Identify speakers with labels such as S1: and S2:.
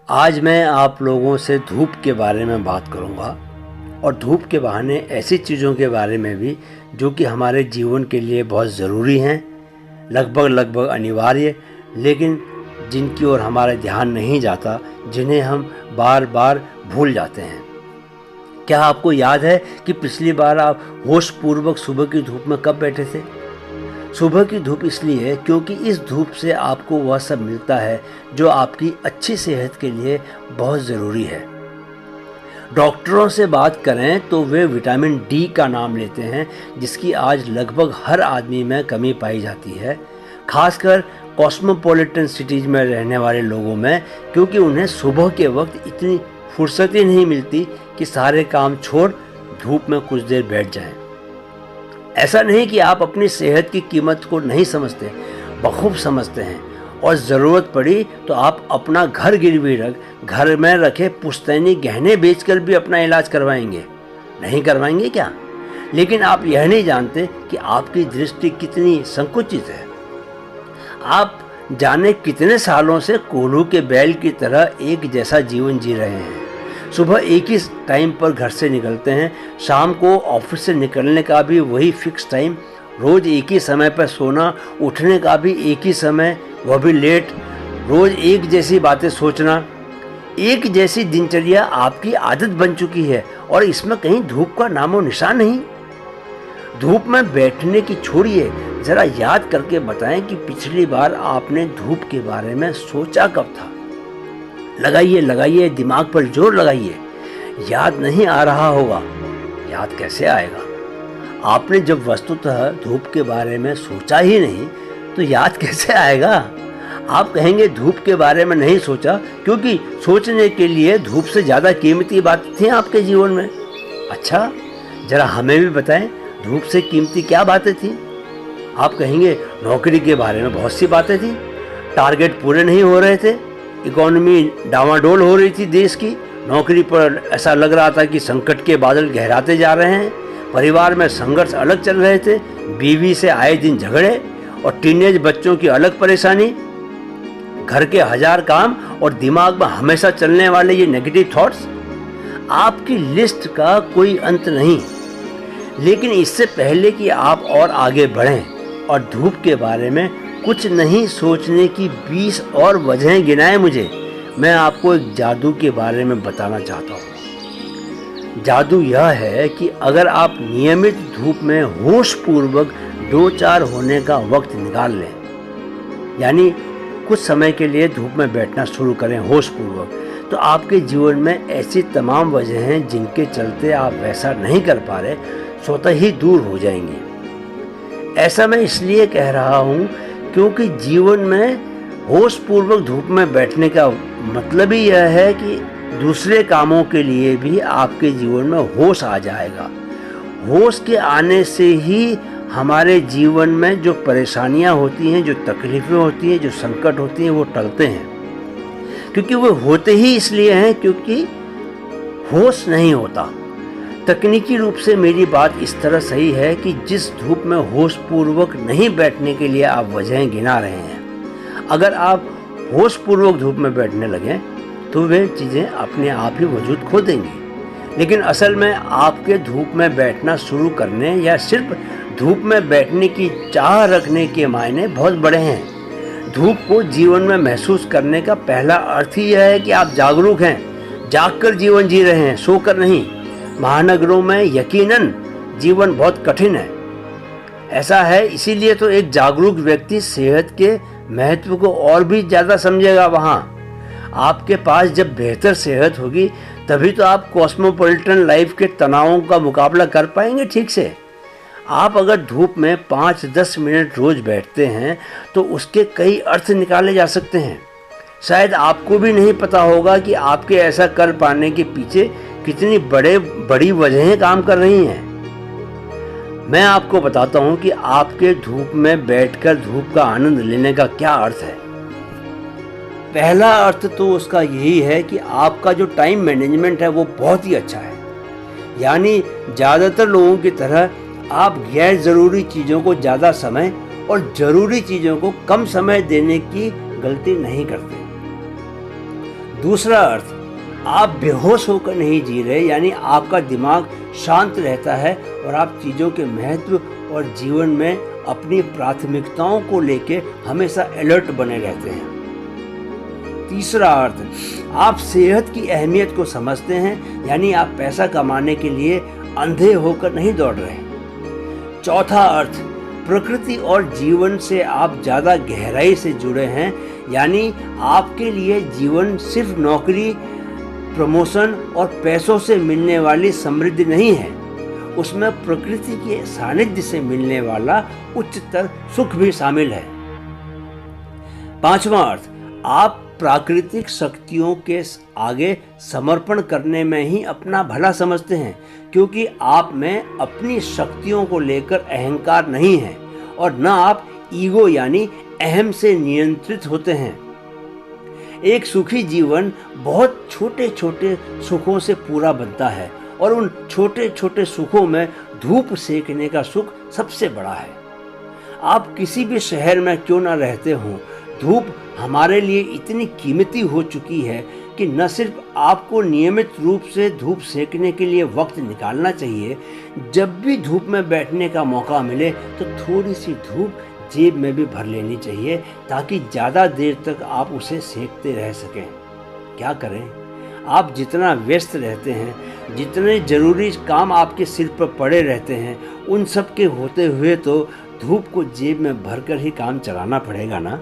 S1: आज मैं आप लोगों से धूप के बारे में बात करूंगा और धूप के बहाने ऐसी चीज़ों के बारे में भी जो कि हमारे जीवन के लिए बहुत ज़रूरी हैं, लगभग अनिवार्य, लेकिन जिनकी ओर हमारा ध्यान नहीं जाता, जिन्हें हम बार बार भूल जाते हैं। क्या आपको याद है कि पिछली बार आप होशपूर्वक सुबह की धूप में कब बैठे थे? सुबह की धूप इसलिए क्योंकि इस धूप से आपको वह सब मिलता है जो आपकी अच्छी सेहत के लिए बहुत ज़रूरी है। डॉक्टरों से बात करें तो वे विटामिन डी का नाम लेते हैं, जिसकी आज लगभग हर आदमी में कमी पाई जाती है, खासकर कॉस्मोपॉलिटन सिटीज़ में रहने वाले लोगों में, क्योंकि उन्हें सुबह के वक्त इतनी फुर्सत ही नहीं मिलती कि सारे काम छोड़ धूप में कुछ देर बैठ जाएं। ऐसा नहीं कि आप अपनी सेहत की कीमत को नहीं समझते, बखूब समझते हैं, और ज़रूरत पड़ी तो आप अपना घर गिरवी रख घर में रखे पुश्तैनी गहने बेचकर भी अपना इलाज करवाएंगे। नहीं करवाएंगे क्या? लेकिन आप यह नहीं जानते कि आपकी दृष्टि कितनी संकुचित है। आप जाने कितने सालों से कोल्हू के बैल की तरह एक जैसा जीवन जी रहे हैं। सुबह एक ही टाइम पर घर से निकलते हैं, शाम को ऑफिस से निकलने का भी वही फिक्स टाइम, रोज़ एक ही समय पर सोना, उठने का भी एक ही समय, वह भी लेट, रोज़ एक जैसी बातें सोचना, एक जैसी दिनचर्या आपकी आदत बन चुकी है और इसमें कहीं धूप का नामो निशान नहीं। धूप में बैठने की छोड़िए, ज़रा याद करके बताएं कि पिछली बार आपने धूप के बारे में सोचा कब था। लगाइए, दिमाग पर जोर लगाइए। याद नहीं आ रहा होगा, याद कैसे आएगा? आपने जब वस्तुतः धूप के बारे में सोचा ही नहीं तो याद कैसे आएगा? आप कहेंगे धूप के बारे में नहीं सोचा क्योंकि सोचने के लिए धूप से ज़्यादा कीमती बातें थी आपके जीवन में। अच्छा, जरा हमें भी बताएं, धूप से कीमती क्या बातें थी? आप कहेंगे नौकरी के बारे में बहुत सी बातें थी, टारगेट पूरे नहीं हो रहे थे, इकोनॉमी डावाडोल हो रही थी देश की, नौकरी पर ऐसा लग रहा था कि संकट के बादल गहराते जा रहे हैं, परिवार में संघर्ष अलग चल रहे थे, बीवी से आए दिन झगड़े और टीनेज बच्चों की अलग परेशानी, घर के हजार काम और दिमाग में हमेशा चलने वाले ये नेगेटिव थॉट्स। आपकी लिस्ट का कोई अंत नहीं। लेकिन इससे पहले कि आप और आगे बढ़ें और धूप के बारे में कुछ नहीं सोचने की 20 और वजहें गिनाएं मुझे, मैं आपको एक जादू के बारे में बताना चाहता हूँ। जादू यह है कि अगर आप नियमित धूप में होशपूर्वक 2-4 होने का वक्त निकाल लें, यानी कुछ समय के लिए धूप में बैठना शुरू करें होशपूर्वक, तो आपके जीवन में ऐसी तमाम वजहें हैं जिनके चलते आप वैसा नहीं कर पा रहे, स्वतः ही दूर हो जाएंगी। ऐसा मैं इसलिए कह रहा हूँ क्योंकि जीवन में होशपूर्वक धूप में बैठने का मतलब ही यह है कि दूसरे कामों के लिए भी आपके जीवन में होश आ जाएगा। होश के आने से ही हमारे जीवन में जो परेशानियां होती हैं, जो तकलीफ़ें होती हैं, जो संकट होती हैं, वो टलते हैं, क्योंकि वो होते ही इसलिए हैं क्योंकि होश नहीं होता। तकनीकी रूप से मेरी बात इस तरह सही है कि जिस धूप में होशपूर्वक नहीं बैठने के लिए आप वजहें गिना रहे हैं, अगर आप होशपूर्वक धूप में बैठने लगें तो वे चीज़ें अपने आप ही वजूद खो देंगी। लेकिन असल में आपके धूप में बैठना शुरू करने या सिर्फ धूप में बैठने की चाह रखने के मायने बहुत बड़े हैं। धूप को जीवन में महसूस करने का पहला अर्थ ही यह है कि आप जागरूक हैं, जागकर जीवन जी रहे हैं, सोकर नहीं। महानगरों में यकीनन जीवन बहुत कठिन है। ऐसा है इसीलिए तो एक जागरूक व्यक्ति सेहत के महत्व को और भी ज़्यादा समझेगा। वहाँ आपके पास जब बेहतर सेहत होगी तभी तो आप कॉस्मोपॉलिटन लाइफ के तनावों का मुकाबला कर पाएंगे ठीक से। आप अगर धूप में 5-10 मिनट रोज़ बैठते हैं तो उसके कई अर्थ निकाले जा सकते हैं। शायद आपको भी नहीं पता होगा कि आपके ऐसा कर पाने के पीछे कितनी बड़ी वजहें काम कर रही हैं। मैं आपको बताता हूं कि आपके धूप में बैठकर धूप का आनंद लेने का क्या अर्थ है। पहला अर्थ तो उसका यही है कि आपका जो टाइम मैनेजमेंट है वो बहुत ही अच्छा है। यानी ज़्यादातर लोगों की तरह आप गैर ज़रूरी चीज़ों को ज़्यादा समय और ज़रूरी चीज़ों को कम समय देने की गलती नहीं करते। दूसरा अर्थ, आप बेहोश होकर नहीं जी रहे, यानी आपका दिमाग शांत रहता है और आप चीज़ों के महत्व और जीवन में अपनी प्राथमिकताओं को लेकर हमेशा अलर्ट बने रहते हैं। तीसरा अर्थ, आप सेहत की अहमियत को समझते हैं, यानी आप पैसा कमाने के लिए अंधे होकर नहीं दौड़ रहे। चौथा अर्थ, प्रकृति और जीवन से आप ज़्यादा गहराई से जुड़े हैं, यानी आपके लिए जीवन सिर्फ नौकरी, प्रमोशन और पैसों से मिलने वाली समृद्धि नहीं है, उसमें प्रकृति के सानिध्य से मिलने वाला उच्चतर सुख भी शामिल है। पांचवा अर्थ, आप प्राकृतिक शक्तियों के आगे समर्पण करने में ही अपना भला समझते हैं, क्योंकि आप में अपनी शक्तियों को लेकर अहंकार नहीं है और न आप ईगो यानी अहम से नियंत्रित होते हैं। एक सुखी जीवन बहुत छोटे छोटे सुखों से पूरा बनता है और उन छोटे छोटे सुखों में धूप सेकने का सुख सबसे बड़ा है। आप किसी भी शहर में क्यों न रहते हों, धूप हमारे लिए इतनी कीमती हो चुकी है कि न सिर्फ आपको नियमित रूप से धूप सेकने के लिए वक्त निकालना चाहिए, जब भी धूप में बैठने का मौका मिले तो थोड़ी सी धूप जेब में भी भर लेनी चाहिए, ताकि ज़्यादा देर तक आप उसे सेकते रह सकें। क्या करें, आप जितना व्यस्त रहते हैं, जितने ज़रूरी काम आपके सिर पर पड़े रहते हैं, उन सब के होते हुए तो धूप को जेब में भरकर ही काम चलाना पड़ेगा ना।